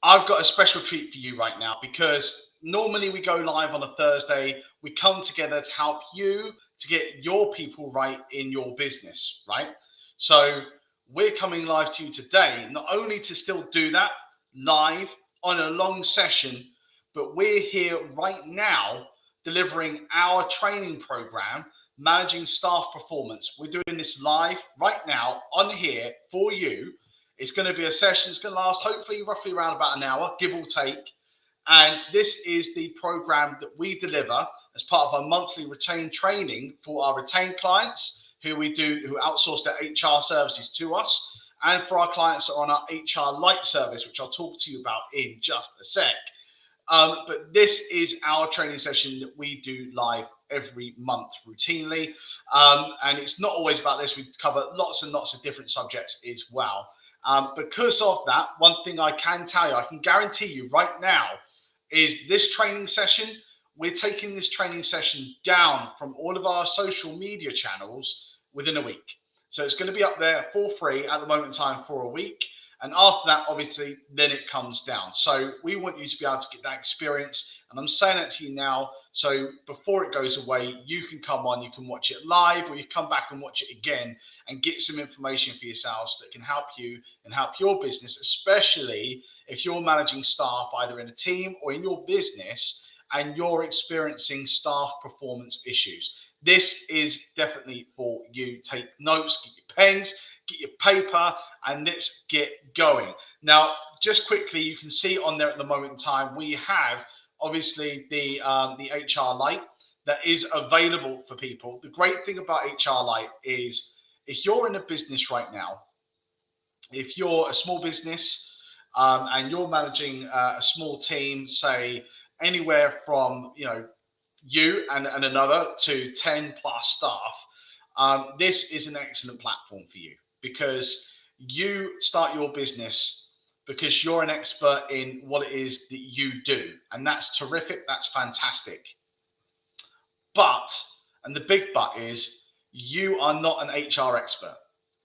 I've got a special treat for you right now because normally we go live on a Thursday. We come together to help you to get your people right in your business, right? So we're coming live to you today, not only to still do that live on a long session, but we're here right now delivering our training program, Managing Staff Performance. We're doing this live right now on here for you. It's going to be a session. It's going to last hopefully roughly around about an hour, give or take. And this is the program that we deliver as part of our monthly retained training for our retained clients who outsource their HR services to us, and for our clients that are on our HR Lite service, which I'll talk to you about in just a sec. But this is our training session that we do live every month routinely. And it's not always about this. We cover lots and lots of different subjects as well. Because of that, one thing I can tell you, I can guarantee you right now, is this training session, we're taking this training session down from all of our social media channels within a week. So it's going to be up there for free at the moment in time for a week. And after that, obviously, then it comes down. So we want you to be able to get that experience. And I'm saying that to you now. So before it goes away, you can come on, you can watch it live, or you come back and watch it again and get some information for yourselves that can help you and help your business, especially if you're managing staff either in a team or in your business and you're experiencing staff performance issues. This is definitely for you. Take notes, get your pens, get your paper, and let's get going. Now, just quickly, you can see on there at the moment in time, we have obviously the HR Lite that is available for people. The great thing about HR Lite is if you're in a business right now, if you're a small business and you're managing a small team, say anywhere from you and another to 10 plus staff, this is an excellent platform for you because you start your business because you're an expert in what it is that you do. And that's terrific. That's fantastic. But, and the big but is, you are not an HR expert.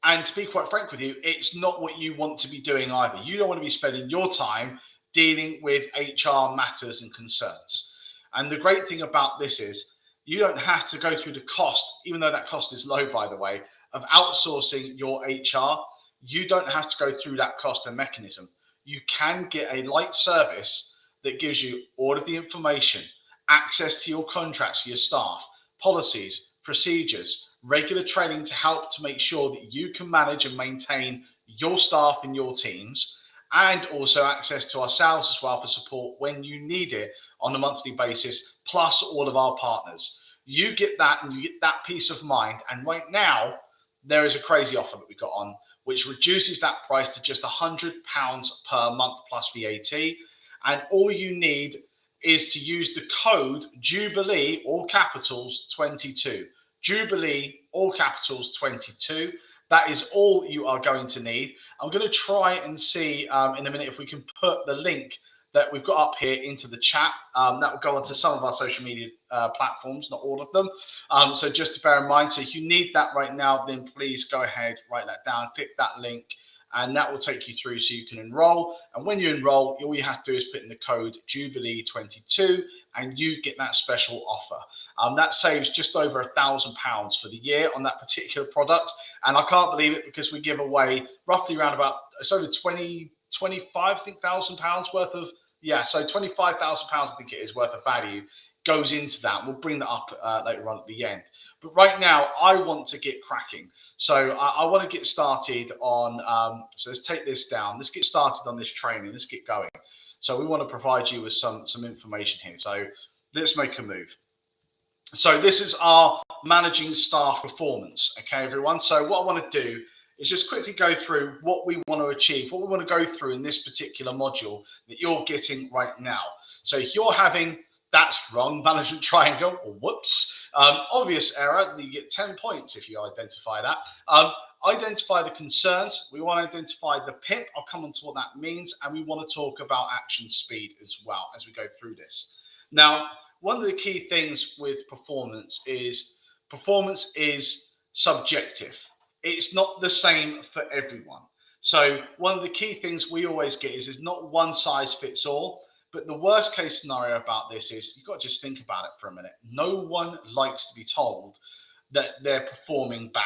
And to be quite frank with you, it's not what you want to be doing either. You don't want to be spending your time dealing with HR matters and concerns. And the great thing about this is you don't have to go through the cost, even though that cost is low, by the way, of outsourcing your HR. You don't have to go through that cost and mechanism. You can get a light service that gives you all of the information, access to your contracts for your staff, policies, procedures, regular training to help to make sure that you can manage and maintain your staff and your teams, and also access to ourselves as well for support when you need it on a monthly basis, plus all of our partners. You get that and you get that peace of mind. And right now, there is a crazy offer that we got on, which reduces that price to just £100 per month plus VAT. And all you need is to use the code Jubilee, all capitals, 22. Jubilee, all capitals, 22. That is all you are going to need. I'm going to try and see in a minute if we can put the link that we've got up here into the chat. That will go onto some of our social media platforms, not all of them. So just to bear in mind, so if you need that right now, then please go ahead, write that down, click that link, and that will take you through so you can enroll. And when you enroll, all you have to do is put in the code Jubilee22 and you get that special offer. That saves just over £1,000 for the year on that particular product. And I can't believe it because we give away roughly around about, it's over 25 thousand pounds worth of, so £25,000 I think it is worth of value goes into that. We'll bring that up later on at the end. But right now, I want to get cracking. So I want to get started on, so let's take this down. Let's get started on this training. Let's get going. So we want to provide you with some information here. So let's make a move. So this is our managing staff performance. Okay, everyone. So what I want to do is just quickly go through what we want to achieve, what we want to go through in this particular module that you're getting right now. So if you're having, that's wrong, management triangle, or whoops, obvious error, you get 10 points if you identify that. Identify the concerns. We want to identify the PIP. I'll come on to what that means. And we want to talk about action speed as well as we go through this. Now, one of the key things with performance is subjective. It's not the same for everyone. So one of the key things we always get is not one size fits all. But the worst case scenario about this is you've got to just think about it for a minute. No one likes to be told that they're performing bad,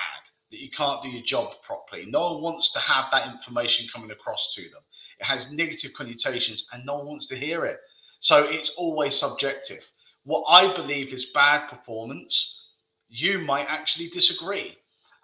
that you can't do your job properly. No one wants to have that information coming across to them. It has negative connotations and no one wants to hear it. So it's always subjective. What I believe is bad performance, you might actually disagree.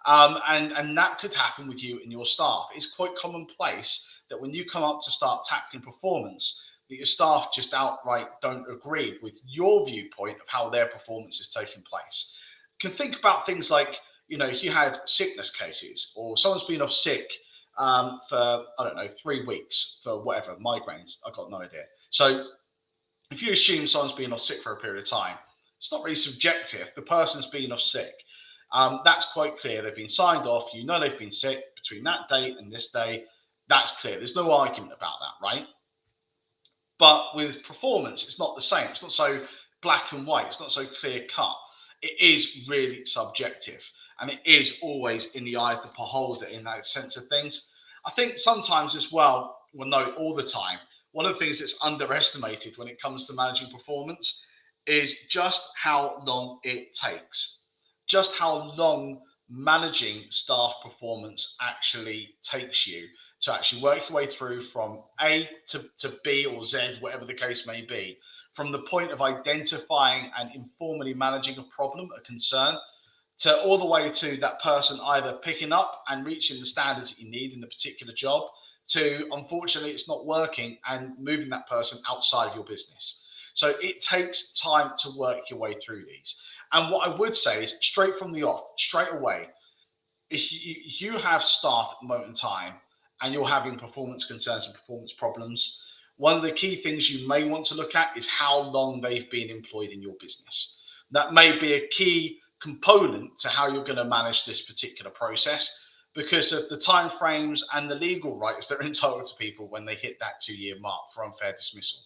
And that could happen with you and your staff. It's quite commonplace that when you come up to start tackling performance, that your staff just outright don't agree with your viewpoint of how their performance is taking place. You can think about things like, if you had sickness cases or someone's been off sick for, I don't know, 3 weeks for whatever, migraines, I've got no idea. So if you assume someone's been off sick for a period of time, it's not really subjective. The person's been off sick. That's quite clear. They've been signed off. They've been sick between that date and this day. That's clear. There's no argument about that, right? But with performance, it's not the same. It's not so black and white. It's not so clear cut. It is really subjective. And it is always in the eye of the beholder in that sense of things. I think sometimes as well, no, all the time, one of the things that's underestimated when it comes to managing performance is just how long it takes. Just how long managing staff performance actually takes you to actually work your way through from A to B or Z, whatever the case may be, from the point of identifying and informally managing a problem, a concern, to all the way to that person either picking up and reaching the standards that you need in the particular job, to unfortunately it's not working and moving that person outside of your business. So it takes time to work your way through these. And what I would say is straight from the off, straight away, if you have staff at the moment in time and you're having performance concerns and performance problems, one of the key things you may want to look at is how long they've been employed in your business. That may be a key component to how you're going to manage this particular process because of the timeframes and the legal rights that are entitled to people when they hit that 2-year mark for unfair dismissal.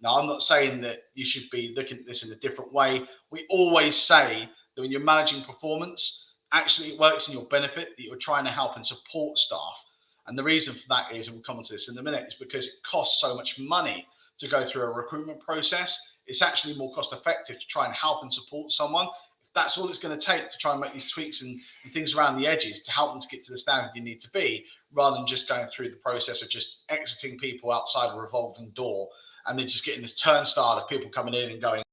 Now, I'm not saying that you should be looking at this in a different way. We always say that when you're managing performance, actually it works in your benefit, that you're trying to help and support staff. And the reason for that is, and we'll come on to this in a minute, is because it costs so much money to go through a recruitment process. It's actually more cost effective to try and help and support someone. If that's all it's going to take to try and make these tweaks and things around the edges to help them to get to the standard you need to be, rather than just going through the process of just exiting people outside a revolving door and then just getting this turnstile of people coming in and going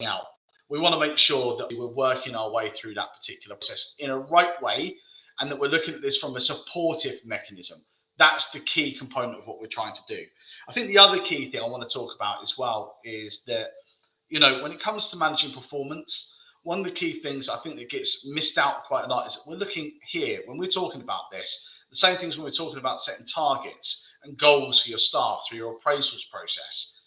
out. We want to make sure that we're working our way through that particular process in a right way and that we're looking at this from a supportive mechanism. That's the key component of what we're trying to do. I think the other key thing I want to talk about as well is that, when it comes to managing performance, one of the key things I think that gets missed out quite a lot is that we're looking here, when we're talking about this, the same things when we're talking about setting targets and goals for your staff through your appraisals process.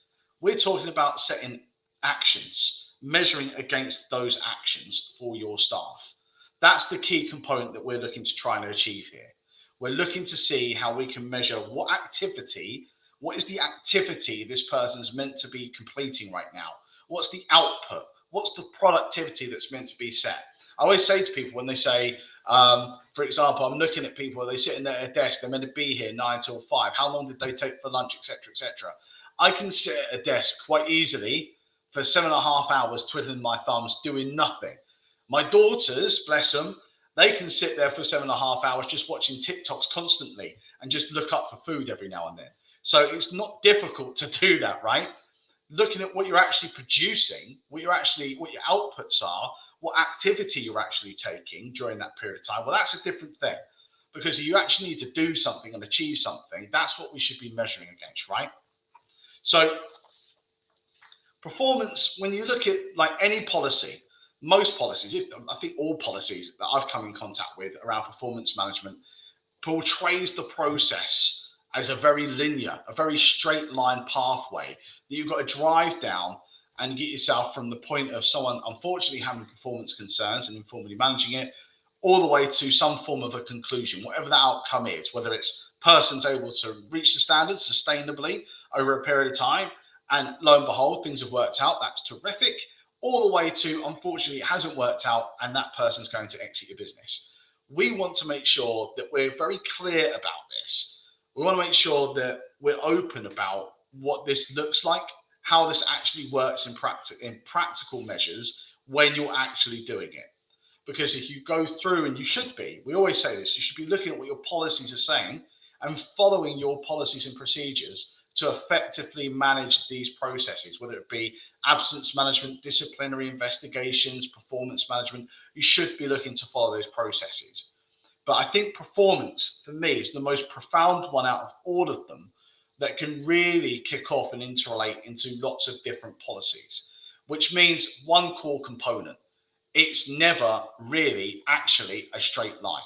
We're talking about setting actions, measuring against those actions for your staff. That's the key component that we're looking to try and achieve here. We're looking to see how we can measure what is the activity this person's meant to be completing right now? What's the output? What's the productivity that's meant to be set? I always say to people when they say, for example, I'm looking at people, they sit in their desk, they're meant to be here 9 till 5. How long did they take for lunch, etc., etc.? I can sit at a desk quite easily for 7.5 hours, twiddling my thumbs, doing nothing. My daughters, bless them, they can sit there for 7.5 hours just watching TikToks constantly and just look up for food every now and then. So it's not difficult to do that, right? Looking at what you're actually producing, what your outputs are, what activity you're actually taking during that period of time. Well, that's a different thing because you actually need to do something and achieve something. That's what we should be measuring against, right? So performance, when you look at like any policy, most policies, I think all policies that I've come in contact with around performance management portrays the process as a very linear, a very straight line pathway that you've got to drive down and get yourself from the point of someone unfortunately having performance concerns and informally managing it all the way to some form of a conclusion, whatever that outcome is, whether it's person's able to reach the standards sustainably over a period of time, and lo and behold, things have worked out, that's terrific, all the way to, unfortunately, it hasn't worked out and that person's going to exit your business. We want to make sure that we're very clear about this We want to make sure that we're open about what this looks like, how this actually works in practical measures when you're actually doing it. Because if you go through, and you should be, we always say this, you should be looking at what your policies are saying and following your policies and procedures to effectively manage these processes, whether it be absence management, disciplinary investigations, performance management. You should be looking to follow those processes. But I think performance, for me, is the most profound one out of all of them that can really kick off and interrelate into lots of different policies, which means one core component. It's never really actually a straight line.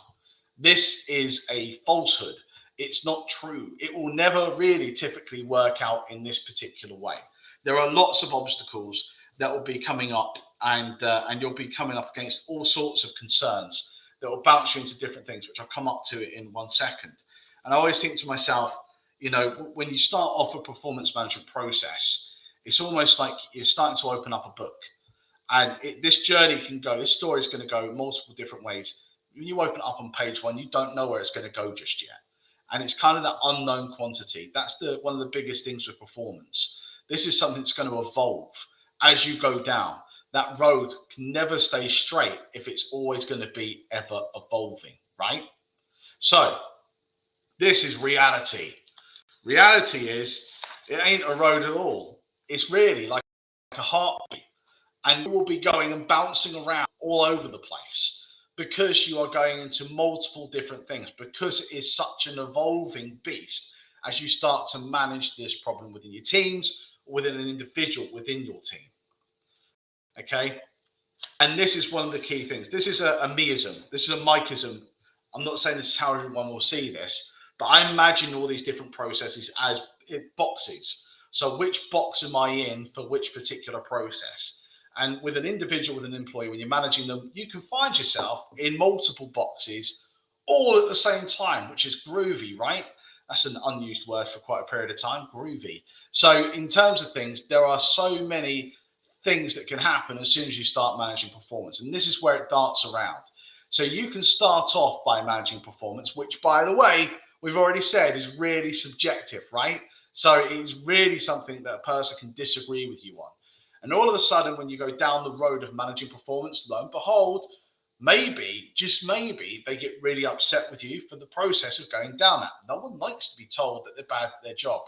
This is a falsehood. It's not true. It will never really typically work out in this particular way. There are lots of obstacles that will be coming up, and you'll be coming up against all sorts of concerns that will bounce you into different things, which I'll come up to in 1 second. And I always think to myself, when you start off a performance management process, it's almost like you're starting to open up a book. And this journey this story is going to go multiple different ways. When you open it up on page 1, you don't know where it's going to go just yet. And it's kind of that unknown quantity. That's one of the biggest things with performance. This is something that's going to evolve as you go down. That road can never stay straight if it's always going to be ever evolving, right? So this is reality. Reality is, it ain't a road at all. It's really like a heartbeat. And you will be going and bouncing around all over the place because you are going into multiple different things, because it is such an evolving beast as you start to manage this problem within your teams, or within an individual within your team. Okay. And this is one of the key things. This is a meism. This is a Mikeism. I'm not saying this is how everyone will see this, but I imagine all these different processes as boxes. So which box am I in for which particular process? And with an individual, with an employee, when you're managing them, you can find yourself in multiple boxes all at the same time, which is groovy, right? That's an unused word for quite a period of time, groovy. So in terms of things, there are so many things that can happen as soon as you start managing performance. And this is where it darts around. So you can start off by managing performance, which, by the way, we've already said is really subjective, right? So it is really something that a person can disagree with you on. And all of a sudden, when you go down the road of managing performance, lo and behold, maybe, just maybe, they get really upset with you for the process of going down that. No one likes to be told that they're bad at their job,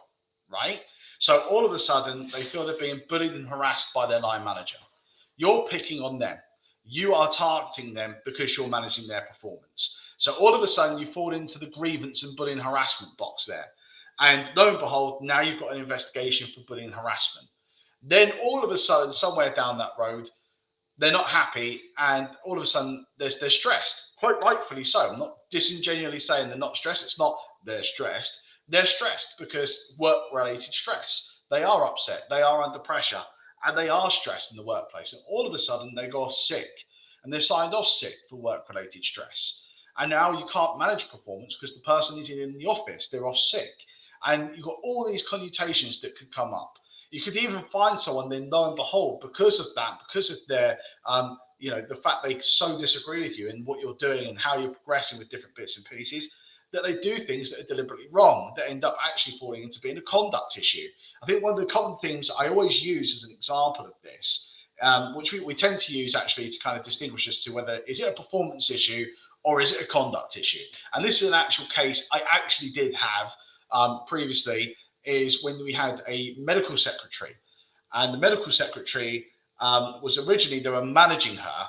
right? So all of a sudden, they feel they're being bullied and harassed by their line manager. You're picking on them. You are targeting them because you're managing their performance. So all of a sudden, you fall into the grievance and bullying harassment box there. And lo and behold, now you've got an investigation for bullying and harassment. Then all of a sudden, somewhere down that road, they're not happy, and all of a sudden they're stressed, quite rightfully so. I'm not disingenuously saying they're not stressed. It's not they're stressed. They're stressed because work-related stress. They are upset. They are under pressure, and they are stressed in the workplace. And all of a sudden they go sick, and they're signed off sick for work-related stress. And now you can't manage performance because the person isn't in the office. They're off sick, and you've got all these connotations that could come up. You could even find someone, then lo and behold, because of that, because of their, the fact they so disagree with you and what you're doing and how you're progressing with different bits and pieces, that they do things that are deliberately wrong, that end up actually falling into being a conduct issue. I think one of the common themes I always use as an example of this, which we tend to use actually to kind of distinguish as to whether is it a performance issue or is it a conduct issue. And this is an actual case I actually did have previously, is when we had a medical secretary, and the medical secretary was originally, they were managing her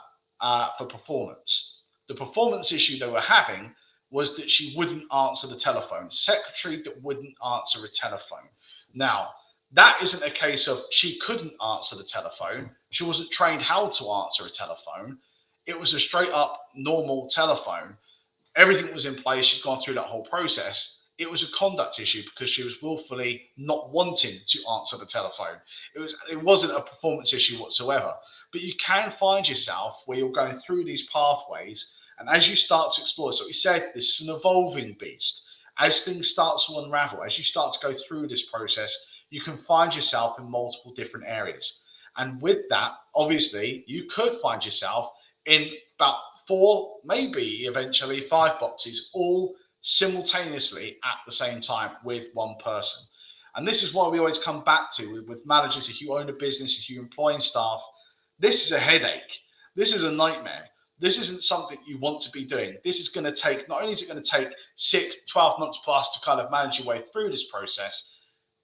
for performance. The performance issue they were having was that she wouldn't answer the telephone. Secretary that wouldn't answer a telephone. Now, that isn't a case of she couldn't answer the telephone. She wasn't trained how to answer a telephone. It was a straight up normal telephone. Everything was in place. She'd gone through that whole process. It was a conduct issue because she was willfully not wanting to answer the telephone. It wasn't a performance issue whatsoever. But you can find yourself where you're going through these pathways, and as you start to explore, so we said this is an evolving beast. As things start to unravel, as you start to go through this process, you can find yourself in multiple different areas. And with that, obviously, you could find yourself in about 4, maybe eventually 5 boxes, all simultaneously at the same time with one person. And this is why we always come back to with managers, if you own a business, if you're employing staff, this is a headache. This is a nightmare. This isn't something you want to be doing. This is going to take, not only is it going to take 6, 12 months plus to kind of manage your way through this process,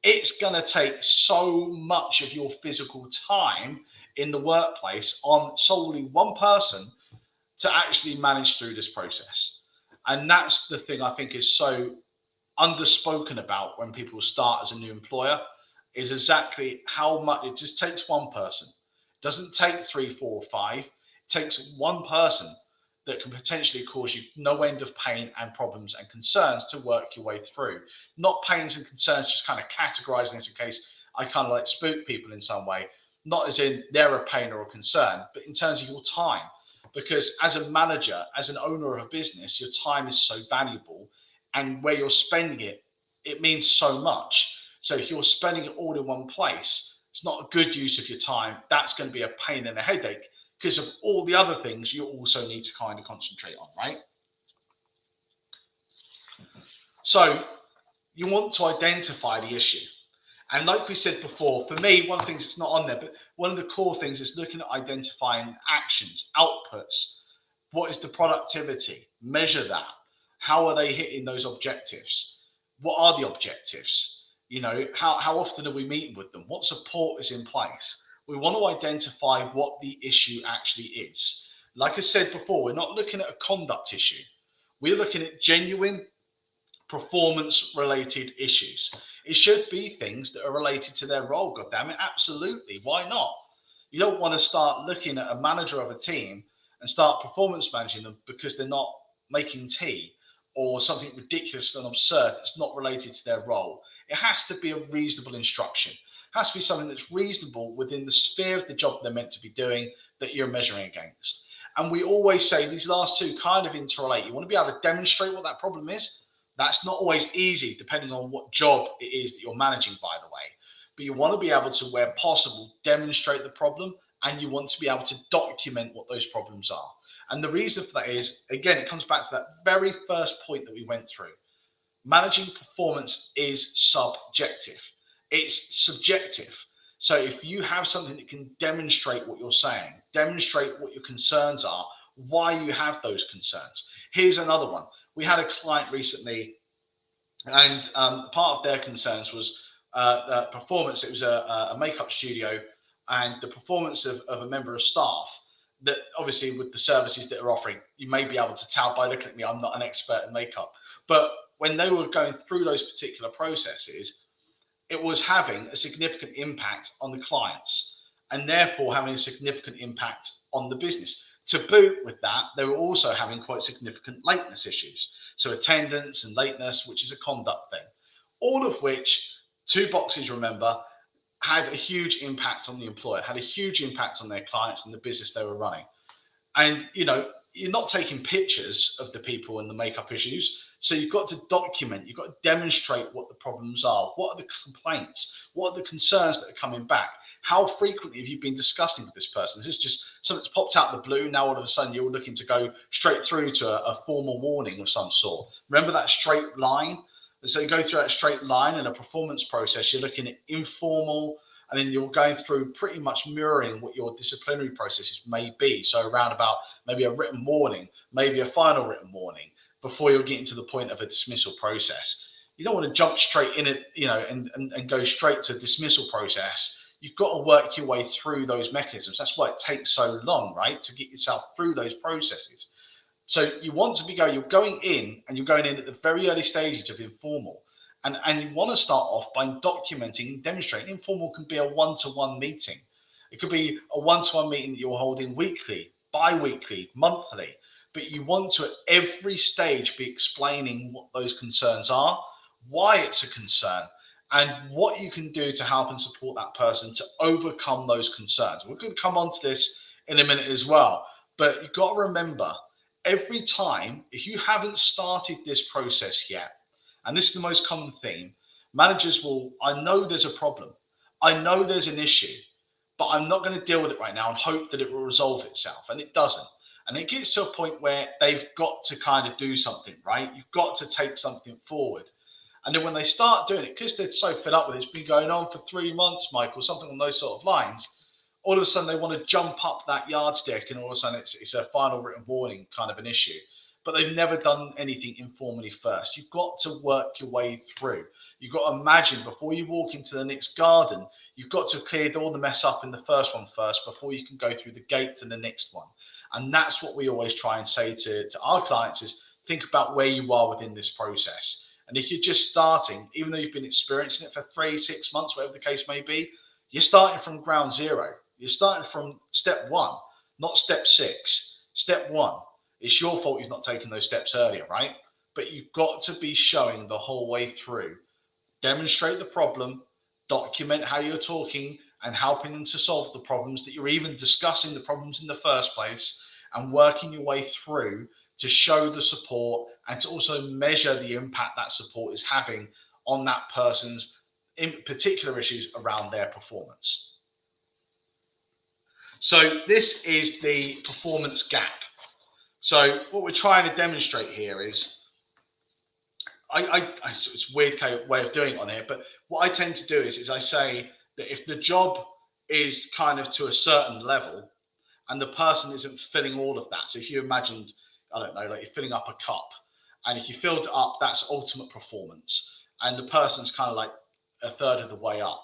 it's going to take so much of your physical time in the workplace on solely one person to actually manage through this process. And that's the thing I think is so underspoken about when people start as a new employer, is exactly how much it just takes one person. It doesn't take 3, 4, or 5. It takes one person that can potentially cause you no end of pain and problems and concerns to work your way through. Not pains and concerns, just kind of categorizing this in case I kind of like spook people in some way. Not as in they're a pain or a concern, but in terms of your time. Because as a manager, as an owner of a business, your time is so valuable, and where you're spending it, it means so much. So if you're spending it all in one place, it's not a good use of your time. That's going to be a pain and a headache because of all the other things you also need to kind of concentrate on, right? So you want to identify the issue. And like we said before, for me, one of the things that's not on there, but one of the core things is looking at identifying actions, outputs. What is the productivity? Measure that. How are they hitting those objectives? What are the objectives? You know, how often are we meeting with them? What support is in place? We want to identify what the issue actually is. Like I said before, we're not looking at a conduct issue. We're looking at genuine performance related issues. It should be things that are related to their role. God damn it, absolutely. Why not? You don't want to start looking at a manager of a team and start performance managing them because they're not making tea or something ridiculous and absurd that's not related to their role. It has to be a reasonable instruction. It has to be something that's reasonable within the sphere of the job they're meant to be doing that you're measuring against. And we always say these last two kind of interrelate. You want to be able to demonstrate what that problem is. That's not always easy depending on what job it is that you're managing, by the way. But you want to be able to, where possible, demonstrate the problem, and you want to be able to document what those problems are. And the reason for that is, again, it comes back to that very first point that we went through. Managing performance is subjective. It's subjective. So if you have something that can demonstrate what you're saying, demonstrate what your concerns are, why you have those concerns. Here's another one. We had a client recently, and part of their concerns was performance. It was a makeup studio, and the performance of a member of staff that, obviously, with the services that are offering, you may be able to tell by looking at me, I'm not an expert in makeup. But when they were going through those particular processes, it was having a significant impact on the clients and therefore having a significant impact on the business. To boot with that, they were also having quite significant lateness issues. So attendance and lateness, which is a conduct thing. All of which, two boxes, remember, had a huge impact on the employer, had a huge impact on their clients and the business they were running. And, you know, you're not taking pictures of the people and the makeup issues. So you've got to document, you've got to demonstrate what the problems are. What are the complaints? What are the concerns that are coming back? How frequently have you been discussing with this person? Is this just something that's popped out of the blue? Now all of a sudden you're looking to go straight through to a formal warning of some sort. Remember that straight line? So you go through that straight line in a performance process, you're looking at informal, and then you're going through pretty much mirroring what your disciplinary processes may be. So around about maybe a written warning, maybe a final written warning, before you're getting to the point of a dismissal process. You don't want to jump straight in it, you know, and go straight to dismissal process. You've got to work your way through those mechanisms. That's why it takes so long, right? To get yourself through those processes. So you want to be you're going in and you're going in at the very early stages of informal. And you want to start off by documenting and demonstrating. Informal can be a one-to-one meeting. It could be a one-to-one meeting that you're holding weekly, bi-weekly, monthly. But you want to, at every stage, be explaining what those concerns are, why it's a concern, and what you can do to help and support that person to overcome those concerns. We're going to come on to this in a minute as well. But you've got to remember, every time, if you haven't started this process yet, and this is the most common theme, managers will, I know there's a problem. I know there's an issue, but I'm not going to deal with it right now and hope that it will resolve itself. And it doesn't. And it gets to a point where they've got to kind of do something, right? You've got to take something forward. And then when they start doing it, because they're so fed up with it, it's been going on for 3 months, Michael, something on those sort of lines, all of a sudden they want to jump up that yardstick, and all of a sudden it's a final written warning kind of an issue. But they've never done anything informally first. You've got to work your way through. You've got to imagine before you walk into the next garden, you've got to clear all the mess up in the first one first before you can go through the gate to the next one. And that's what we always try and say to our clients is think about where you are within this process. And if you're just starting, even though you've been experiencing it for 3, 6 months, whatever the case may be, you're starting from ground zero. You're starting from step 1, not step 6. Step 1. It's your fault you've not taken those steps earlier, right? But you've got to be showing the whole way through. Demonstrate the problem, document how you're talking and helping them to solve the problems, that you're even discussing the problems in the first place, and working your way through to show the support and to also measure the impact that support is having on that person's in particular issues around their performance. So this is the performance gap. So what we're trying to demonstrate here is, it's a weird way of doing it on here, but what I tend to do is I say that if the job is kind of to a certain level and the person isn't filling all of that, so if you imagined, I don't know, like you're filling up a cup, and if you filled it up, that's ultimate performance, and the person's kind of like a third of the way up,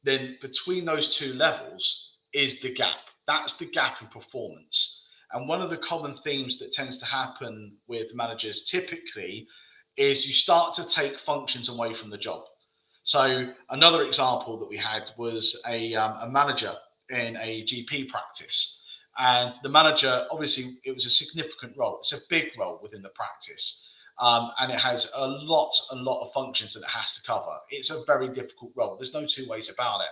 then between those two levels is the gap. That's the gap in performance. And one of the common themes that tends to happen with managers typically is you start to take functions away from the job. So another example that we had was a manager in a GP practice. And the manager, obviously, it was a significant role. It's a big role within the practice. And it has a lot of functions that it has to cover. It's a very difficult role. There's no two ways about it.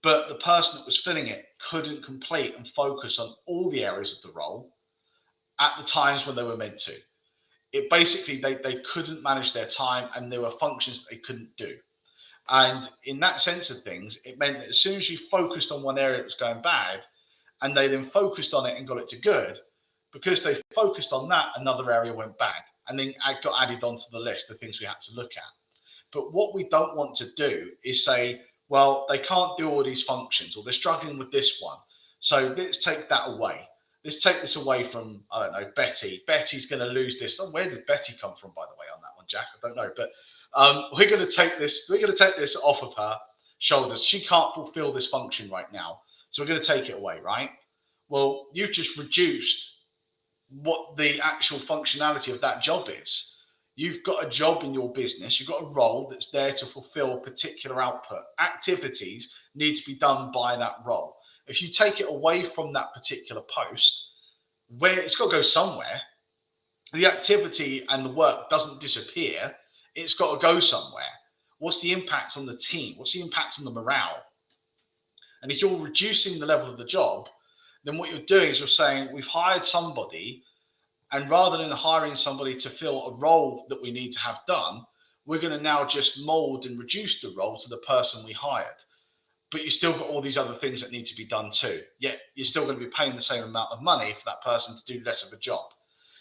But the person that was filling it couldn't complete and focus on all the areas of the role at the times when they were meant to. It basically, they couldn't manage their time, and there were functions that they couldn't do. And in that sense of things, it meant that as soon as you focused on one area that was going bad, and they then focused on it and got it to good, because they focused on that, another area went bad. And then it got added onto the list of things we had to look at. But what we don't want to do is say, well, they can't do all these functions, or they're struggling with this one, so let's take that away. Let's take this away from, I don't know, Betty. Betty's going to lose this. Oh, where did Betty come from, by the way, on that one, Jack? I don't know. But we're going to take this. We're going to take this off of her shoulders. She can't fulfill this function right now, so we're going to take it away, right? Well, you've just reduced what the actual functionality of that job is. You've got a job in your business. You've got a role that's there to fulfill a particular output. Activities need to be done by that role. If you take it away from that particular post, where it's got to go somewhere, the activity and the work doesn't disappear. It's got to go somewhere. What's the impact on the team? What's the impact on the morale? And if you're reducing the level of the job, then what you're doing is you're saying, we've hired somebody, and rather than hiring somebody to fill a role that we need to have done, we're going to now just mold and reduce the role to the person we hired. But you still got all these other things that need to be done too. Yet you're still going to be paying the same amount of money for that person to do less of a job.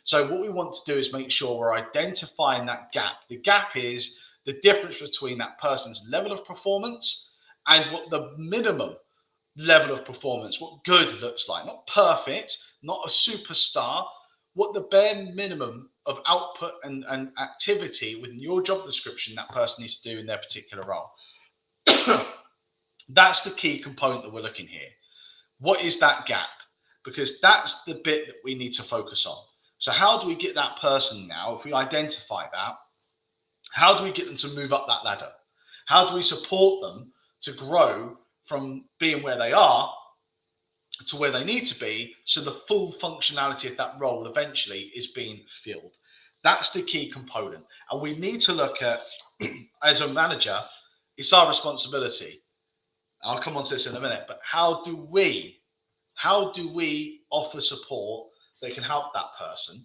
So what we want to do is make sure we're identifying that gap. The gap is the difference between that person's level of performance and what the minimum level of performance, what good looks like. Not perfect, not a superstar, what the bare minimum of output and activity within your job description that person needs to do in their particular role. That's the key component that we're looking here. What is that gap? Because that's the bit that we need to focus on. So how do we get that person now, if we identify that, how do we get them to move up that ladder? How do we support them to grow from being where they are to where they need to be, so the full functionality of that role eventually is being filled? That's the key component. And we need to look at, as a manager, it's our responsibility. I'll come on to this in a minute, but how do we offer support that can help that person?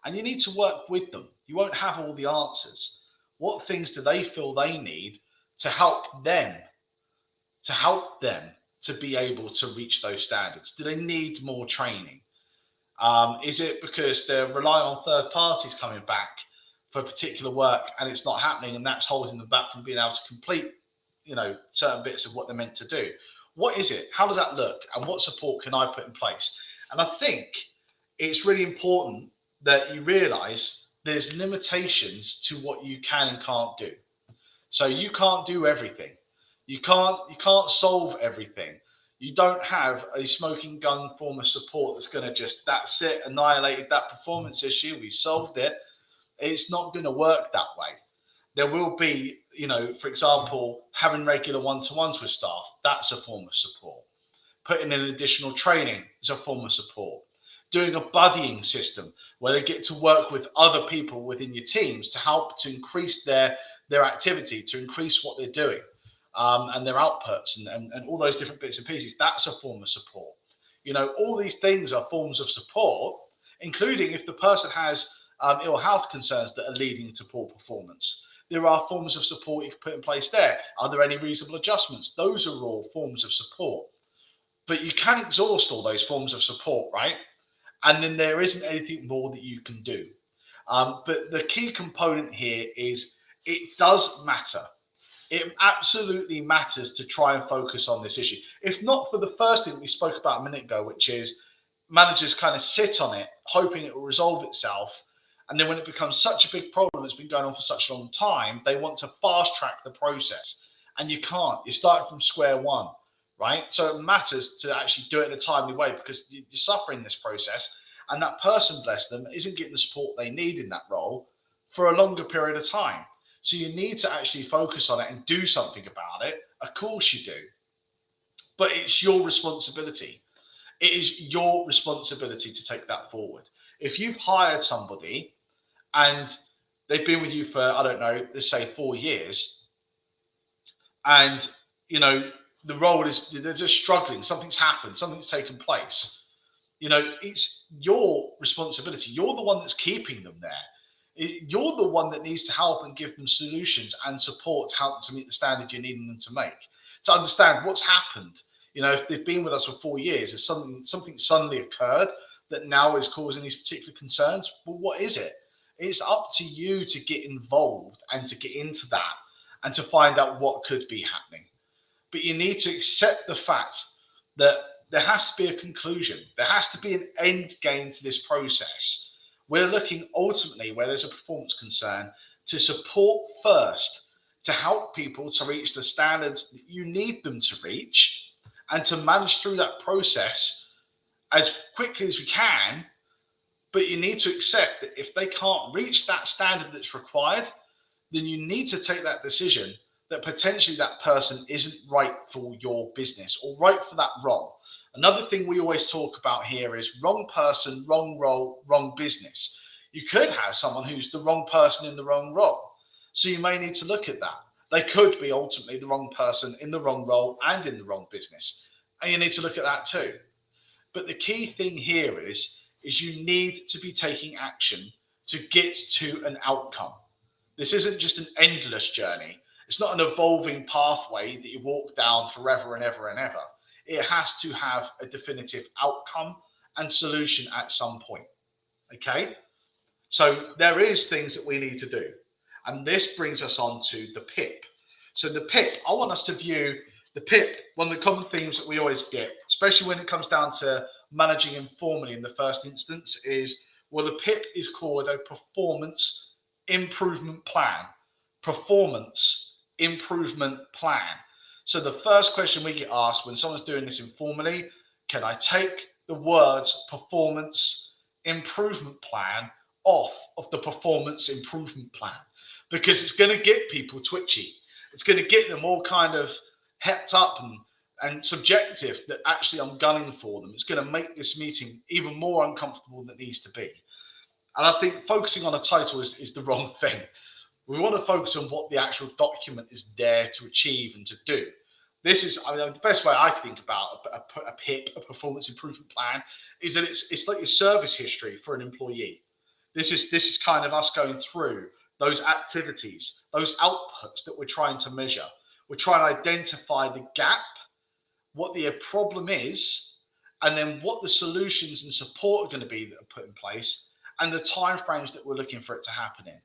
And you need to work with them. You won't have all the answers. What things do they feel they need to help them to be able to reach those standards? Do they need more training? Is it because they're relying on third parties coming back for particular work and it's not happening, and that's holding them back from being able to complete, certain bits of what they're meant to do? What is it? How does that look? And what support can I put in place? And I think it's really important that you realize there's limitations to what you can and can't do. So you can't do everything. You can't solve everything. You don't have a smoking gun form of support that's going to just, that's it, annihilated that performance issue. We solved it. It's not going to work that way. There will be, for example, having regular one-to-ones with staff. That's a form of support. Putting in additional training is a form of support. Doing a buddying system where they get to work with other people within your teams to help to increase their activity, to increase what they're doing, and their outputs, and all those different bits and pieces. That's a form of support. All these things are forms of support, including if the person has ill health concerns that are leading to poor performance. There are forms of support you can put in place there. Are there any reasonable adjustments? Those are all forms of support. But you can exhaust all those forms of support, right? And then there isn't anything more that you can do. But the key component here is it does matter. It absolutely matters to try and focus on this issue. If not for the first thing we spoke about a minute ago, which is managers kind of sit on it, hoping it will resolve itself. And then when it becomes such a big problem, it's been going on for such a long time, they want to fast track the process. And you can't. You're starting from square one, right? So it matters to actually do it in a timely way, because you're suffering this process. And that person, bless them, isn't getting the support they need in that role for a longer period of time. So you need to actually focus on it and do something about it. Of course you do. But it's your responsibility. It is your responsibility to take that forward. If you've hired somebody and they've been with you for, I don't know, let's say 4 years, and, the role is, they're just struggling, something's happened, something's taken place, it's your responsibility. You're the one that's keeping them there. You're the one that needs to help and give them solutions and support to help them to meet the standard you're needing them to make, to understand what's happened. If they've been with us for 4 years, has something suddenly occurred that now is causing these particular concerns? Well, what is it? It's up to you to get involved and to get into that and to find out what could be happening. But you need to accept the fact that there has to be a conclusion. There has to be an end game to this process. We're looking ultimately, where there's a performance concern, to support first, to help people to reach the standards that you need them to reach, and to manage through that process as quickly as we can. But you need to accept that if they can't reach that standard that's required, then you need to take that decision that potentially that person isn't right for your business or right for that role. Another thing we always talk about here is wrong person, wrong role, wrong business. You could have someone who's the wrong person in the wrong role. So you may need to look at that. They could be ultimately the wrong person in the wrong role and in the wrong business. And you need to look at that too. But the key thing here is you need to be taking action to get to an outcome. This isn't just an endless journey. It's not an evolving pathway that you walk down forever and ever and ever. It has to have a definitive outcome and solution at some point. Okay? So there is things that we need to do. And this brings us on to the PIP. So the PIP, I want us to view the PIP, one of the common themes that we always get, especially when it comes down to managing informally in the first instance, is, well, the PIP is called a performance improvement plan. Performance improvement plan. So the first question we get asked when someone's doing this informally, can I take the words performance improvement plan off of the performance improvement plan? Because it's going to get people twitchy. It's going to get them all kind of hepped up and subjective that actually I'm gunning for them. It's going to make this meeting even more uncomfortable than it needs to be. And I think focusing on a title is the wrong thing. We want to focus on what the actual document is there to achieve and to do. This is, the best way I think about a PIP, a performance improvement plan, is that it's like your service history for an employee. This is kind of us going through those activities, those outputs that we're trying to measure. We're trying to identify the gap, what the problem is, and then what the solutions and support are going to be that are put in place, and the timeframes that we're looking for it to happen in.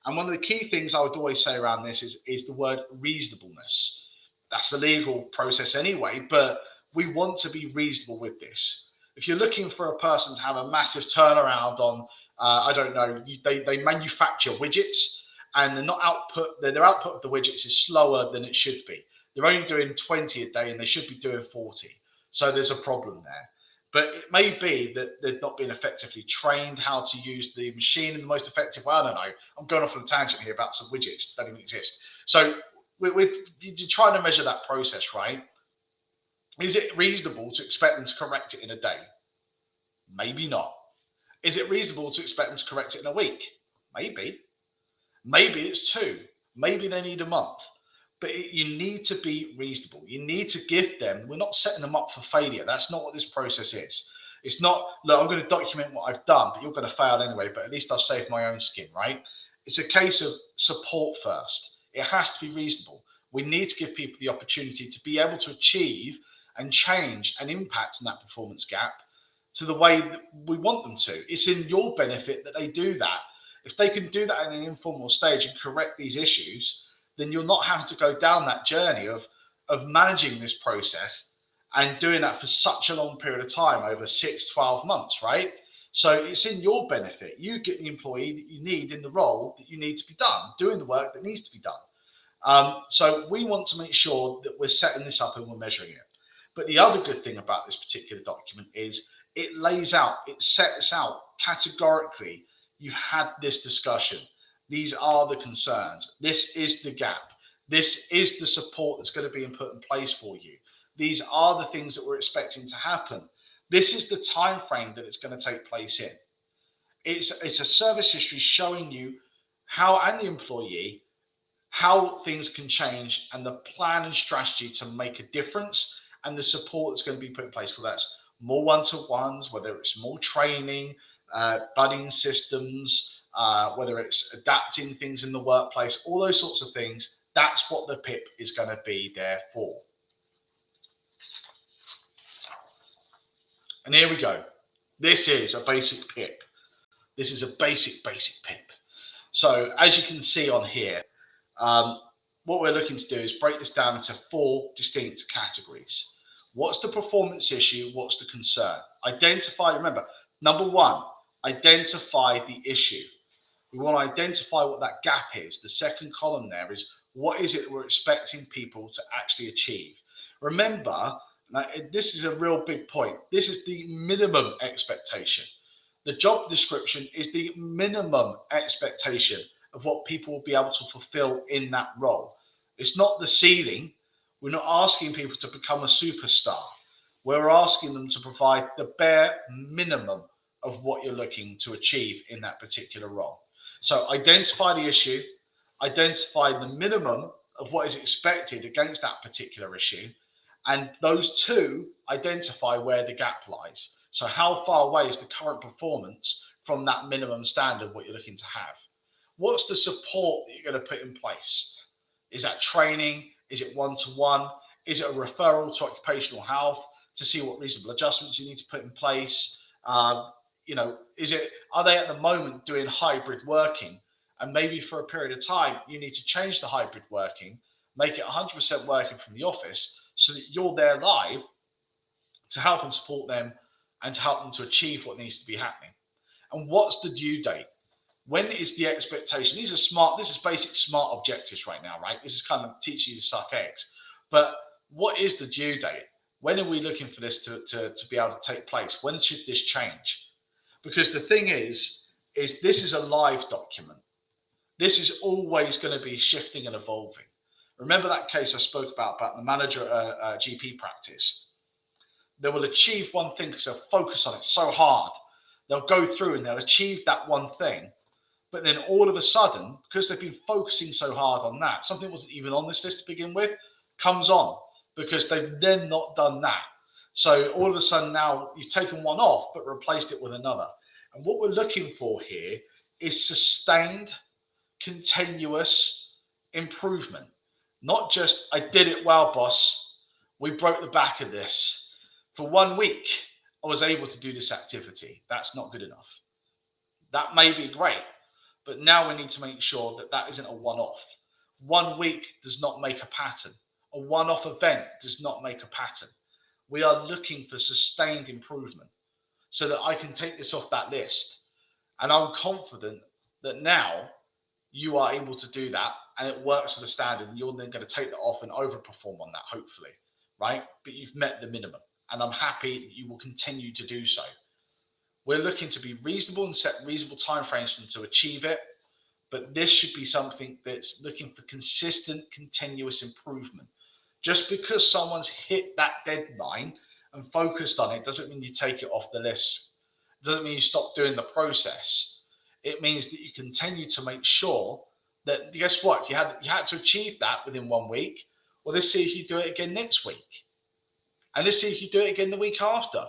And one of the key things I would always say around this is the word reasonableness. That's the legal process anyway, but we want to be reasonable with this. If you're looking for a person to have a massive turnaround on, I don't know, they manufacture widgets and their output of the widgets is slower than it should be. They're only doing 20 a day and they should be doing 40. So there's a problem there. But it may be that they've not been effectively trained how to use the machine in the most effective way. I don't know. I'm going off on a tangent here about some widgets that don't even exist. So you're trying to measure that process, right? Is it reasonable to expect them to correct it in a day? Maybe not. Is it reasonable to expect them to correct it in a week? Maybe. Maybe it's 2. Maybe they need a month. But you need to be reasonable. You need to give them, we're not setting them up for failure. That's not what this process is. It's not, look, I'm going to document what I've done, but you're going to fail anyway, but at least I've saved my own skin, right? It's a case of support first. It has to be reasonable. We need to give people the opportunity to be able to achieve and change and impact on that performance gap to the way that we want them to. It's in your benefit that they do that. If they can do that in an informal stage and correct these issues, then you're not having to go down that journey of managing this process and doing that for such a long period of time, over 6, 12 months, right? So it's in your benefit. You get the employee that you need in the role that you need to be done, doing the work that needs to be done. So we want to make sure that we're setting this up and we're measuring it. But the other good thing about this particular document is it lays out, it sets out categorically, you've had this discussion. These are the concerns. This is the gap. This is the support that's going to be put in place for you. These are the things that we're expecting to happen. This is the time frame that it's going to take place in. It's a service history showing you how, and the employee, how things can change and the plan and strategy to make a difference and the support that's going to be put in place. Whether that's more one-to-ones, whether it's more training, buddying systems, whether it's adapting things in the workplace, all those sorts of things, that's what the PIP is going to be there for. And here we go. This is a basic PIP. This is a basic PIP. So as you can see on here, what we're looking to do is break this down into 4 distinct categories. What's the performance issue? What's the concern? Identify, remember, number 1, identify the issue. We want to identify what that gap is. The second column there is what is it that we're expecting people to actually achieve. Remember, this is a real big point. This is the minimum expectation. The job description is the minimum expectation of what people will be able to fulfill in that role. It's not the ceiling. We're not asking people to become a superstar. We're asking them to provide the bare minimum of what you're looking to achieve in that particular role. So identify the issue, identify the minimum of what is expected against that particular issue, and those 2 identify where the gap lies. So how far away is the current performance from that minimum standard, what you're looking to have? What's the support that you're going to put in place? Is that training? Is it one-to-one? Is it a referral to occupational health to see what reasonable adjustments you need to put in place? Are they at the moment doing hybrid working? And maybe for a period of time, you need to change the hybrid working, make it 100% working from the office so that you're there live to help and support them and to help them to achieve what needs to be happening. And what's the due date? When is the expectation? This is basic SMART objectives right now, right? This is kind of teaching you to suck eggs. But what is the due date? When are we looking for this to be able to take place? When should this change? Because the thing is this is a live document. This is always going to be shifting and evolving. Remember that case I spoke about the manager at GP practice? They will achieve one thing because they'll focus on it so hard. They'll go through and they'll achieve that one thing. But then all of a sudden, because they've been focusing so hard on that, something wasn't even on this list to begin with, comes on because they've then not done that. So all of a sudden now you've taken one off, but replaced it with another. And what we're looking for here is sustained, continuous improvement. Not just, I did it well, boss. We broke the back of this for 1 week I was able to do this activity. That's not good enough. That may be great, but now we need to make sure that that isn't a one-off. 1 week does not make a pattern. A one-off event does not make a pattern. We are looking for sustained improvement so that I can take this off that list. And I'm confident that now you are able to do that and it works to the standard, and you're then going to take that off and overperform on that, hopefully, right? But you've met the minimum, and I'm happy that you will continue to do so. We're looking to be reasonable and set reasonable timeframes for them to achieve it, but this should be something that's looking for consistent, continuous improvement. Just because someone's hit that deadline and focused on it doesn't mean you take it off the list. It doesn't mean you stop doing the process. It means that you continue to make sure that, guess what, if you had to achieve that within 1 week, well, let's see if you do it again next week. And let's see if you do it again the week after.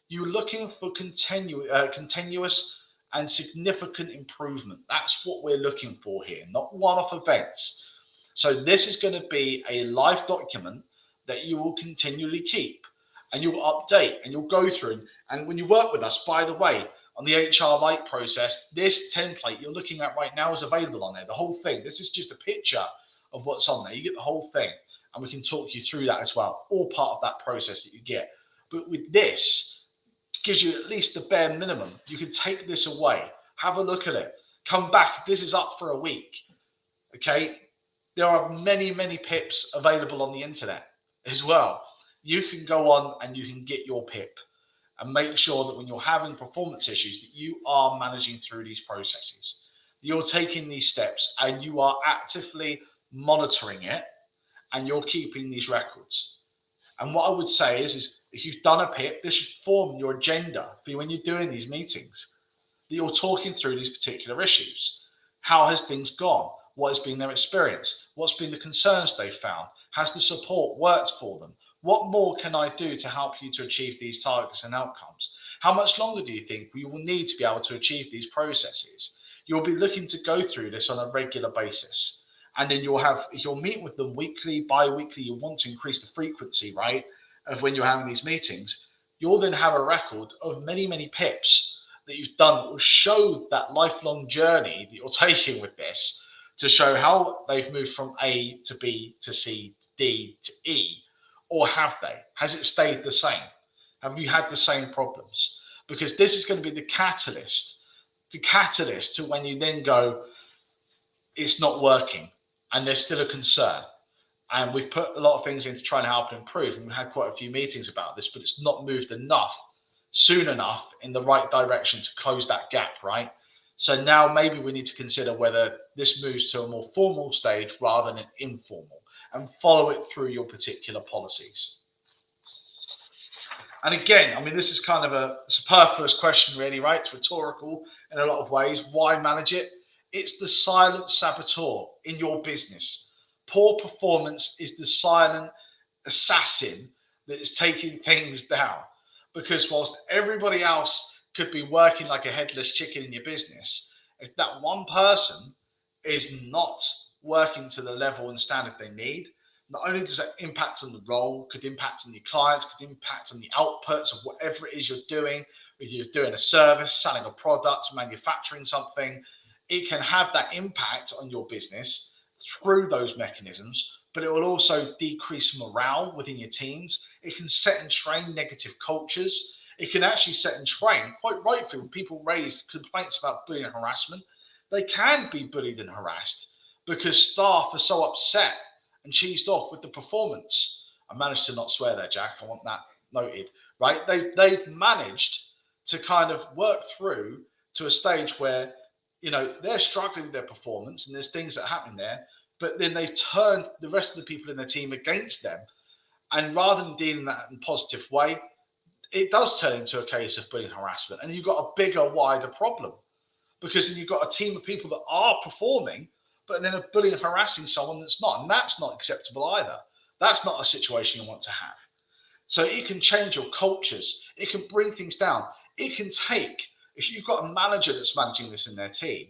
You're looking for continuous and significant improvement. That's what we're looking for here, not one-off events. So this is going to be a live document that you will continually keep, and you'll update and you'll go through. And when you work with us, by the way, on the HR Lite process, this template you're looking at right now is available on there, the whole thing. This is just a picture of what's on there. You get the whole thing, and we can talk you through that as well, all part of that process that you get. But with this, it gives you at least the bare minimum. You can take this away, have a look at it, come back. This is up for a week, okay? There are many, many PIPs available on the internet as well. You can go on and you can get your PIP and make sure that when you're having performance issues, that you are managing through these processes. You're taking these steps and you are actively monitoring it, and you're keeping these records. And what I would say is if you've done a PIP, this should form your agenda for when you're doing these meetings, that you're talking through these particular issues. How has things gone? What has been their experience? What's been the concerns they found? Has the support worked for them? What more can I do to help you to achieve these targets and outcomes? How much longer do you think we will need to be able to achieve these processes? You'll be looking to go through this on a regular basis. And then you'll have, if you're meeting with them weekly, bi-weekly, you want to increase the frequency, right, of when you're having these meetings. You'll then have a record of many, many PIPs that you've done that will show that lifelong journey that you're taking with this, to show how they've moved from A to B to C to D to E. Or have they? Has it stayed the same? Have you had the same problems? Because this is going to be the catalyst to when you then go, it's not working and there's still a concern. And we've put a lot of things in to try and help and improve. And we've had quite a few meetings about this, but it's not moved soon enough in the right direction to close that gap, right? So now maybe we need to consider whether this moves to a more formal stage rather than an informal, and follow it through your particular policies. And again, I mean, this is kind of a superfluous question really, right? It's rhetorical in a lot of ways. Why manage it? It's the silent saboteur in your business. Poor performance is the silent assassin that is taking things down. Because whilst everybody else could be working like a headless chicken in your business, if that one person is not working to the level and standard they need, not only does that impact on the role, could impact on your clients, could impact on the outputs of whatever it is you're doing, whether you're doing a service, selling a product, manufacturing something, it can have that impact on your business through those mechanisms, but it will also decrease morale within your teams. It can set and train negative cultures. It can actually set and train, quite rightfully, when people raise complaints about bullying and harassment, they can be bullied and harassed because staff are so upset and cheesed off with the performance. I managed to not swear there, Jack. I want that noted, right? They've managed to kind of work through to a stage where, you know, they're struggling with their performance and there's things that happen there, but then they've turned the rest of the people in their team against them. And rather than dealing that in a positive way, it does turn into a case of bullying and harassment. And you've got a bigger, wider problem, because then you've got a team of people that are performing, but then are bullying and harassing someone that's not. And that's not acceptable either. That's not a situation you want to have. So it can change your cultures. It can bring things down. It can take, if you've got a manager that's managing this in their team,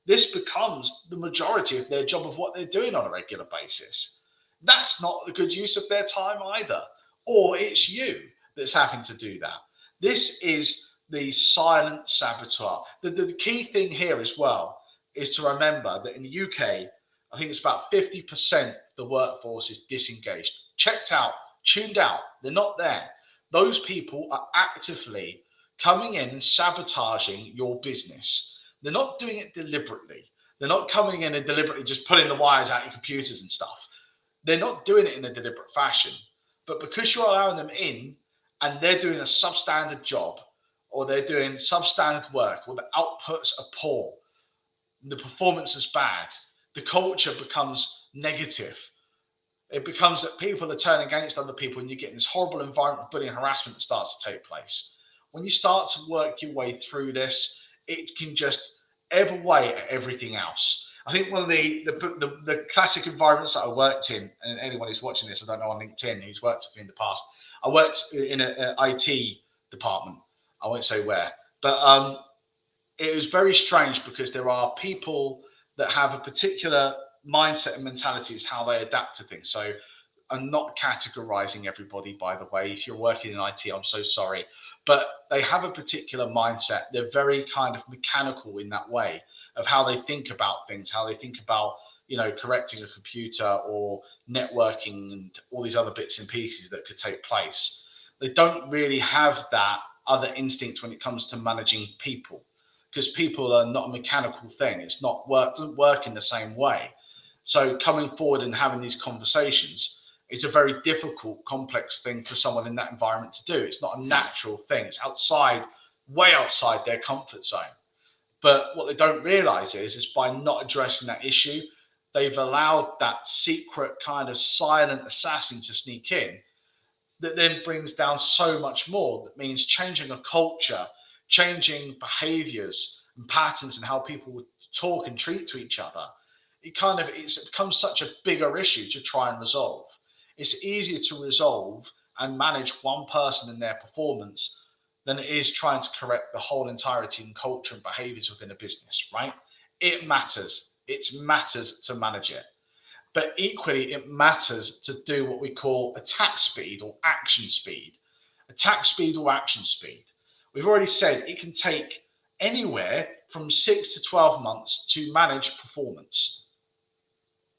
this becomes the majority of their job of what they're doing on a regular basis. That's not a good use of their time either. Or it's you that's having to do that. This is the silent saboteur. The key thing here as well is to remember that in the UK, I think it's about 50% of the workforce is disengaged, checked out, tuned out. They're not there. Those people are actively coming in and sabotaging your business. They're not doing it deliberately. They're not coming in and deliberately just pulling the wires out of your computers and stuff. They're not doing it in a deliberate fashion. But because you're allowing them in and they're doing a substandard job, or they're doing substandard work, or the outputs are poor, the performance is bad, the culture becomes negative. It becomes that people are turning against other people, and you get this horrible environment of bullying and harassment that starts to take place. When you start to work your way through this, it can just ebb away at everything else. I think one of the classic environments that I worked in, and anyone who's watching this, I don't know, on LinkedIn, who's worked with me in the past, I worked in an IT department. I won't say where, but it was very strange because there are people that have a particular mindset and mentality is how they adapt to things. So I'm not categorizing everybody, by the way. If you're working in IT, I'm so sorry, but they have a particular mindset. They're very kind of mechanical in that way of how they think about things, how they think about, correcting a computer or networking and all these other bits and pieces that could take place. They don't really have that other instinct when it comes to managing people, because people are not a mechanical thing. It's not doesn't work in the same way. So coming forward and having these conversations is a very difficult, complex thing for someone in that environment to do. It's not a natural thing. It's way outside their comfort zone. But what they don't realize is by not addressing that issue, they've allowed that secret kind of silent assassin to sneak in that then brings down so much more. That means changing a culture, changing behaviors and patterns and how people would talk and treat to each other. It becomes such a bigger issue to try and resolve. It's easier to resolve and manage one person and their performance than it is trying to correct the whole entirety and culture and behaviors within a business, right? It matters. It matters to manage it. But equally, it matters to do what we call attack speed or action speed. Attack speed or action speed. We've already said it can take anywhere from 6 to 12 months to manage performance.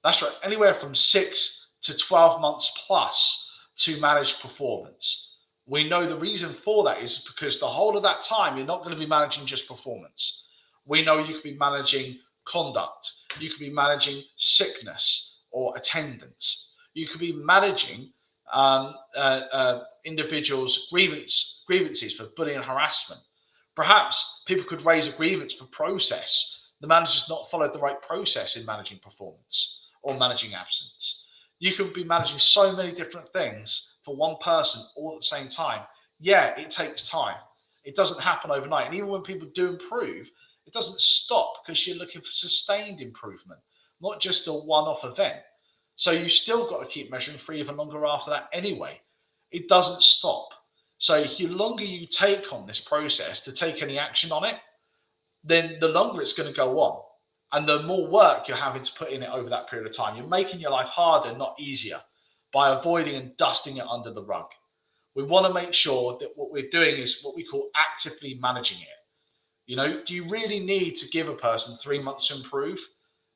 That's right, anywhere from 6 to 12 months plus to manage performance. We know the reason for that is because the whole of that time, you're not going to be managing just performance. We know you could be managing conduct. You could be managing sickness or attendance. You could be managing individuals' grievances for bullying and harassment. Perhaps people could raise a grievance for process. The manager's not followed the right process in managing performance or managing absence. You could be managing so many different things for one person all at the same time. Yeah, it takes time. It doesn't happen overnight. And even when people do improve, it doesn't stop because you're looking for sustained improvement, not just a one-off event. So you still got to keep measuring for even longer after that anyway. It doesn't stop. So the longer you take on this process to take any action on it, then the longer it's going to go on. And the more work you're having to put in it over that period of time. You're making your life harder, not easier, by avoiding and dusting it under the rug. We want to make sure that what we're doing is what we call actively managing it. Do you really need to give a person 3 months to improve?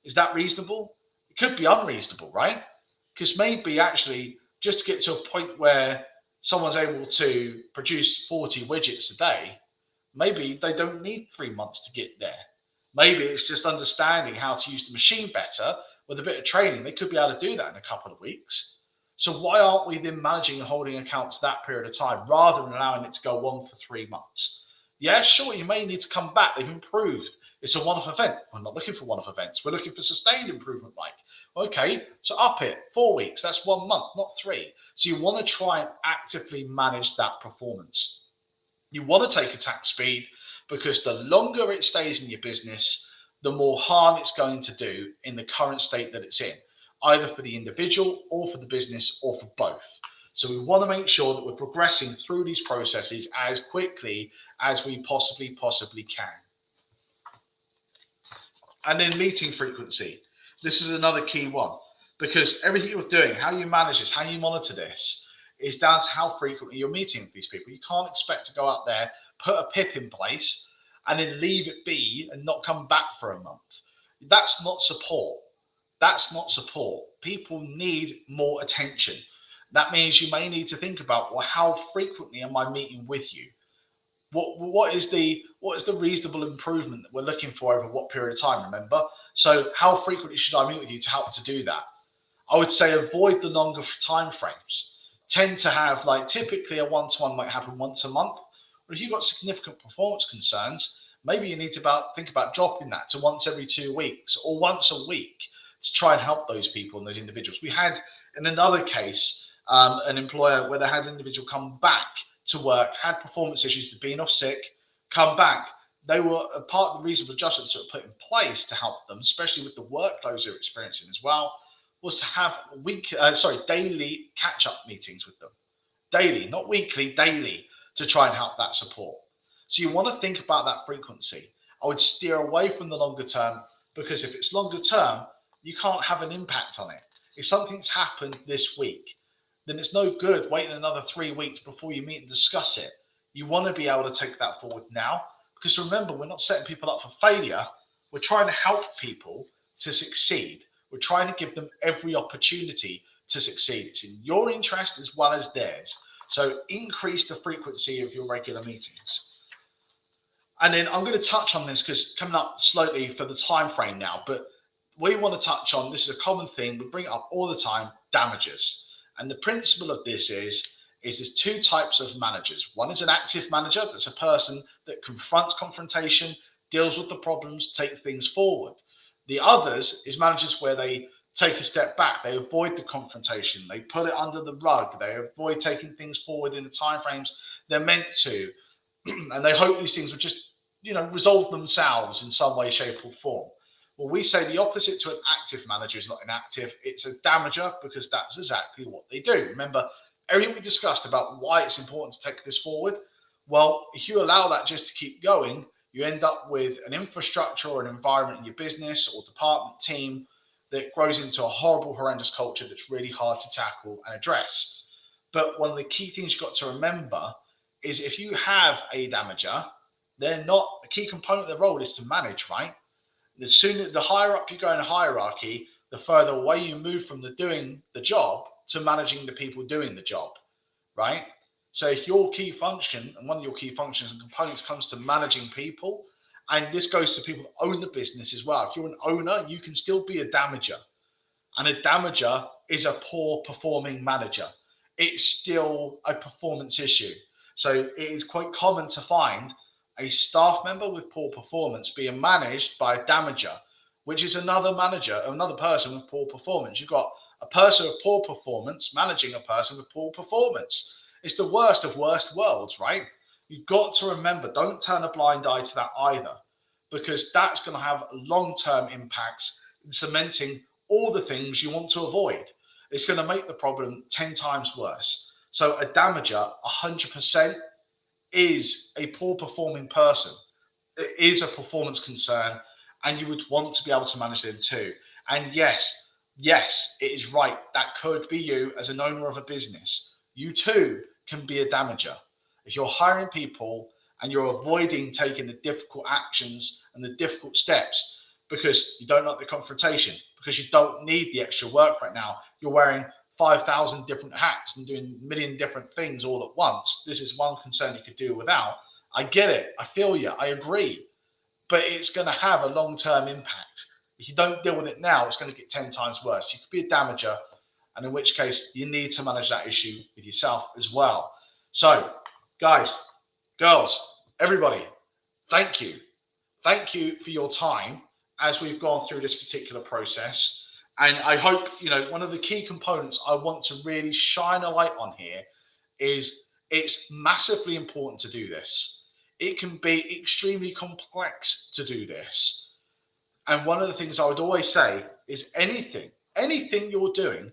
Is that reasonable? It could be unreasonable, right? Because maybe actually just to get to a point where someone's able to produce 40 widgets a day, maybe they don't need 3 months to get there. Maybe it's just understanding how to use the machine better with a bit of training. They could be able to do that in a couple of weeks. So why aren't we then managing and holding account to that period of time rather than allowing it to go on for 3 months? Yeah, sure, you may need to come back. They've improved. It's a one-off event. We're not looking for one-off events. We're looking for sustained improvement, Mike. Okay, so up it 4 weeks. That's 1 month, not 3. So you want to try and actively manage that performance. You want to take attack speed because the longer it stays in your business, the more harm it's going to do in the current state that it's in, either for the individual or for the business or for both. So we want to make sure that we're progressing through these processes as quickly as we possibly can. And then meeting frequency. This is another key one because everything you're doing, how you manage this, how you monitor this, It's down to how frequently you're meeting with these people. You can't expect to go out there, put a PIP in place, and then leave it be and not come back for a month. That's not support. That's not support. People need more attention. That means you may need to think about, well, how frequently am I meeting with you? What is the reasonable improvement that we're looking for over what period of time? Remember, so how frequently should I meet with you to help to do that? I would say avoid the longer time frames. Tend to have, like, typically a one-to-one might happen once a month. But if you've got significant performance concerns, maybe you need to think about dropping that to once every 2 weeks or once a week to try and help those people and those individuals. We had in another case an employer where they had an individual come back to work, had performance issues, had been off sick, come back. They were a part of the reasonable adjustments that were put in place to help them, especially with the workloads they're experiencing as well, was to have daily catch-up meetings with them. Daily, not weekly, daily, to try and help that support. So you want to think about that frequency. I would steer away from the longer term, because if it's longer term, you can't have an impact on it. If something's happened this week, then it's no good waiting another 3 weeks before you meet and discuss it. You want to be able to take that forward now, because remember, we're not setting people up for failure. We're trying to help people to succeed. We're trying to give them every opportunity to succeed. It's in your interest as well as theirs. So increase the frequency of your regular meetings. And then I'm going to touch on this because coming up slowly for the time frame now, but we want to touch on, this is a common thing, we bring it up all the time, damages. And the principle of this is there's two types of managers. One is an active manager. That's a person that confronts confrontation, deals with the problems, takes things forward. The others is managers where they take a step back. They avoid the confrontation. They put it under the rug. They avoid taking things forward in the timeframes they're meant to. And they hope these things will just, resolve themselves in some way, shape, or form. Well, we say the opposite to an active manager is not inactive. It's a damager, because that's exactly what they do. Remember, everything we discussed about why it's important to take this forward. Well, if you allow that just to keep going, you end up with an infrastructure or an environment in your business or department team that grows into a horrible, horrendous culture that's really hard to tackle and address. But one of the key things you've got to remember is if you have a damager, they're not, a key component of their role is to manage, right? The higher up you go in the hierarchy, the further away you move from the doing the job to managing the people doing the job, right? So if your key function, and one of your key functions and components comes to managing people, and this goes to people that own the business as well. If you're an owner, you can still be a damager. And a damager is a poor performing manager. It's still a performance issue. So it is quite common to find a staff member with poor performance being managed by a damager, which is another person with poor performance. You've got a person with poor performance managing a person with poor performance. It's the worst of worst worlds, right? You've got to remember, don't turn a blind eye to that either, because that's going to have long-term impacts in cementing all the things you want to avoid. It's going to make the problem 10 times worse. So a damager, 100%, is a poor performing person. It is a performance concern, and you would want to be able to manage them too. And yes, it is right. That could be you as an owner of a business. You too can be a damager. If you're hiring people and you're avoiding taking the difficult actions and the difficult steps because you don't like the confrontation, because you don't need the extra work right now, you're wearing 5,000 different hats and doing a million different things all at once. This is one concern you could do without. I get it. I feel you. I agree. But it's going to have a long-term impact. If you don't deal with it now, it's going to get 10 times worse. You could be a damager, and in which case you need to manage that issue with yourself as well. So, guys, girls, everybody, thank you. Thank you for your time as we've gone through this particular process. And I hope, one of the key components I want to really shine a light on here is it's massively important to do this. It can be extremely complex to do this. And one of the things I would always say is anything you're doing,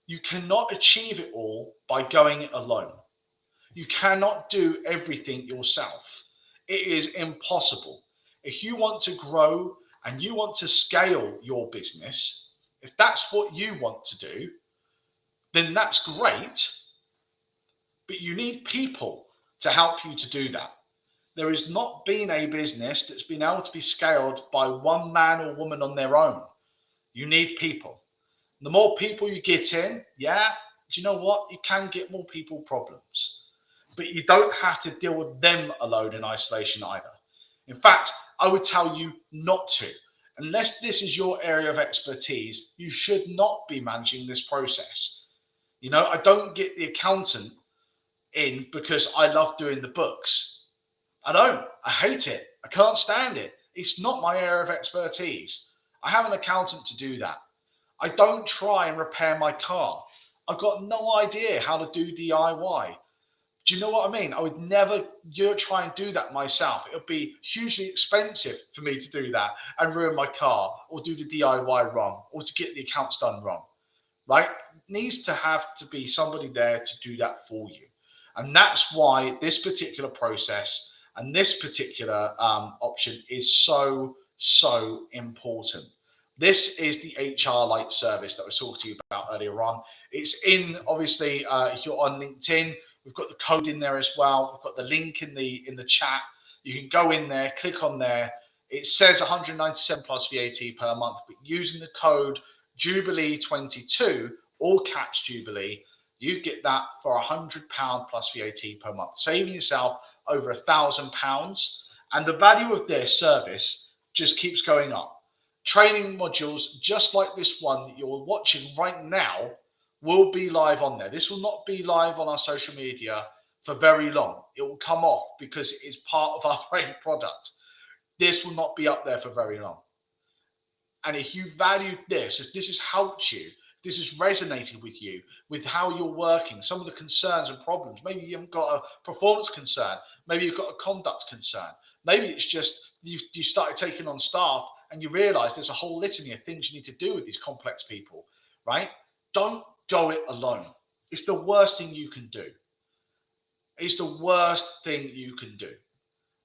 you cannot achieve it all by going it alone. You cannot do everything yourself. It is impossible. If you want to grow and you want to scale your business, if that's what you want to do, then that's great. but you need people to help you to do that. There has not been a business that's been able to be scaled by one man or woman on their own. You need people. The more people you get in, yeah, do you know what? You can get more people problems, but you don't have to deal with them alone in isolation either. In fact, I would tell you not to. Unless this is your area of expertise, you should not be managing this process. You know, I don't get the accountant in because I love doing the books. I don't. I hate it. I can't stand it. It's not my area of expertise. I have an accountant to do that. I don't try and repair my car. I've got no idea how to do DIY. Do you know what I mean? I would never try and do that myself. It would be hugely expensive for me to do that and ruin my car or do the DIY wrong or to get the accounts done wrong, right? It needs to have to be somebody there to do that for you. And that's why this particular process and this particular option is so, so important. This is the HR Lite service that I was talking to you about earlier on. It's in, obviously, if you're on LinkedIn, we've got the code in there as well. We've got the link in the chat. You can go in there, click on there. It says 197 plus VAT per month, but using the code Jubilee22, all caps Jubilee, you get that for £100 plus VAT per month, saving yourself over £1,000. And the value of their service just keeps going up. Training modules just like this one that you're watching right now will be live on there. This will not be live on our social media for very long. It will come off because it is part of our brain product. This will not be up there for very long. And if you value this, if this has helped you, this has resonated with you, with how you're working, some of the concerns and problems, maybe you haven't got a performance concern, maybe you've got a conduct concern, maybe it's just you started taking on staff and you realize there's a whole litany of things you need to do with these complex people, right? Don't go it alone. It's the worst thing you can do. It's the worst thing you can do.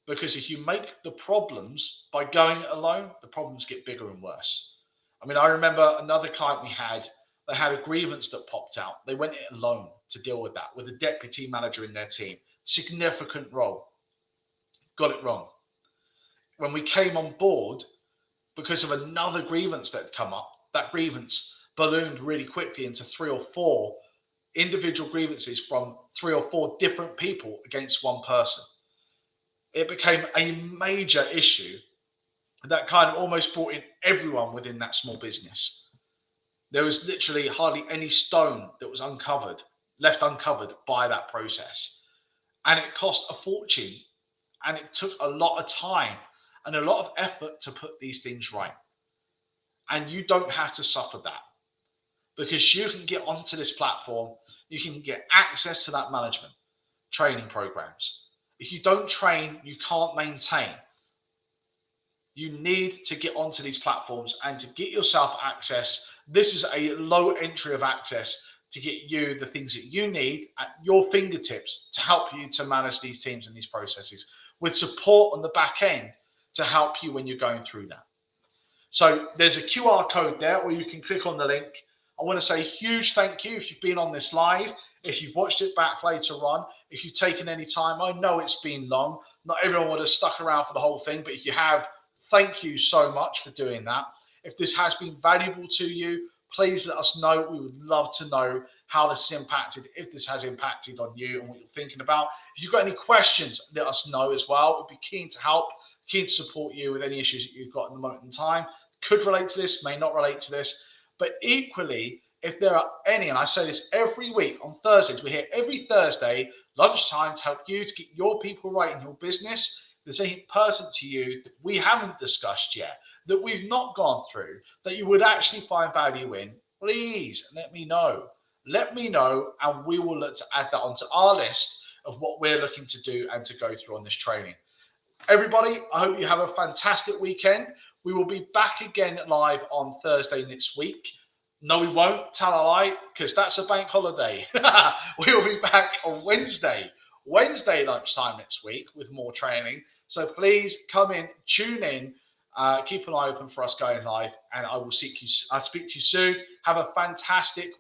Because if you make the problems by going it alone, the problems get bigger and worse. I mean, I remember another client we had, they had a grievance that popped out. They went it alone to deal with that, with a deputy manager in their team. Significant role. Got it wrong. When we came on board, because of another grievance that had come up, that grievance ballooned really quickly into 3 or 4 individual grievances from 3 or 4 different people against one person. It became a major issue that kind of almost brought in everyone within that small business. There was literally hardly any stone that was left uncovered by that process. And it cost a fortune. And it took a lot of time and a lot of effort to put these things right. And you don't have to suffer that, because you can get onto this platform. You can get access to that management training programs. If you don't train, you can't maintain. You need to get onto these platforms and to get yourself access. This is a low entry of access to get you the things that you need at your fingertips to help you to manage these teams and these processes, with support on the back end to help you when you're going through that. So there's a QR code there, or you can click on the link. I want to say a huge thank you if you've been on this live, if you've watched it back later on, if you've taken any time. I know it's been long. Not everyone would have stuck around for the whole thing, but if you have, thank you so much for doing that. If this has been valuable to you, please let us know. We would love to know how this has impacted, if this has impacted on you and what you're thinking about. If you've got any questions, let us know as well. We'd be keen to help, keen to support you with any issues that you've got in the moment in time. Could relate to this, may not relate to this. But equally, if there are any, and I say this every week on Thursdays, we're here every Thursday, lunchtime, to help you to get your people right in your business. If there's any person to you that we haven't discussed yet, that we've not gone through, that you would actually find value in, please let me know. Let me know, and we will look to add that onto our list of what we're looking to do and to go through on this training. Everybody, I hope you have a fantastic weekend. We will be back again live on Thursday next week. No, we won't. Tell a lie, because that's a bank holiday. We will be back on Wednesday lunchtime next week with more training. So please come in, tune in, keep an eye open for us going live, and I will speak to you soon. Have a fantastic